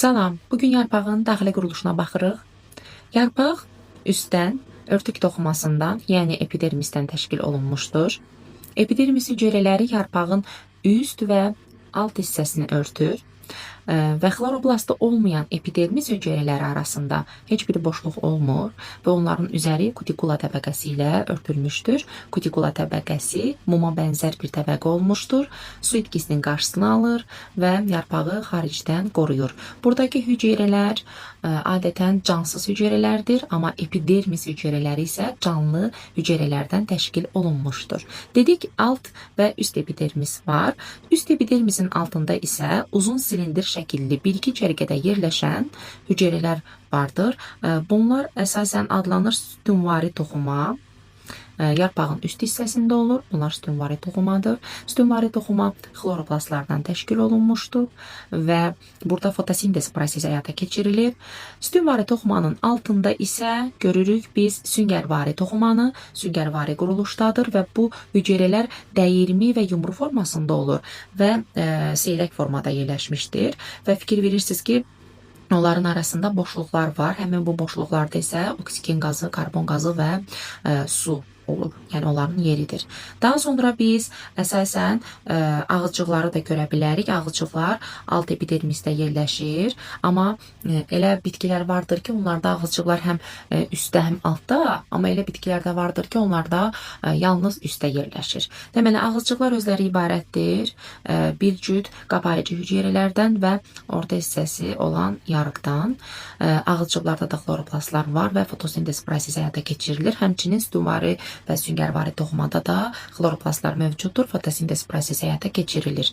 Salam, bugün yarpağın daxili quruluşuna baxırıq. Yarpaq üstdən örtük toxumasından, yəni epidermisdən təşkil olunmuşdur. Epidermis hüceyrələri yarpağın üst və alt hissəsini örtür və xloroplastı olmayan epidermis hüceyrələri arasında heç bir boşluq olmur və onların üzəri kutikula təbəqəsi ilə örtülmüşdür. Kutikula təbəqəsi muma bənzər bir təbəqə olmuşdur. Su itkisinin qarşısını alır və yarpağı xaricdən qoruyur. Buradakı hüceyrələr adətən cansız hüceyrələrdir, amma epidermis hüceyrələri isə canlı hüceyrələrdən təşkil olunmuşdur. Dedik, alt və üst epidermis var. Üst epidermisin altında isə uzun silindir şəkilli bir-iki cərgədə yerləşən hüceyrələr vardır. Bunlar əsasən adlanır sütunvari toxuma. Yarpağın üst hissəsində olur. Bunlar sütunvari toxumadır. Sütunvari toxuma xloroplastlardan təşkil olunmuşdur və burada fotosintez prosesi həyata keçirilir. Sütunvari toxumanın altında isə görürük biz süngərvari toxumanı. Süngərvari quruluşdadır və bu hüceyrələr dəyirmi və yumru formasında olur və seyrək formada yerləşmişdir və fikir verirsiniz ki, onların arasında boşluqlar var. Həmin bu boşluqlarda isə oksigen qazı, karbon qazı və su olur. Yəni onların yeridir. Daha sonra biz əsasən ağızcıqları da görə bilərik. Ağızcıqlar alt epidermisdə yerləşir. Amma elə bitkilər vardır ki, onlarda ağızcıqlar həm üstdə, həm altda. Amma elə bitkilər də vardır ki, onlarda yalnız üstdə yerləşir. Deməli, ağızcıqlar özləri ibarətdir bir cüt qabarıcı hüceyrələrdən və orta hissəsi olan yarıqdan. Ağızcıqlarda da xloroplastlar var və fotosintez prosesi həyata keçirilir. Həmçinin sütunvari və süngərvari toxumada da xloroplastlar mövcuddur. Fotosintez prosesi həyata keçirilir.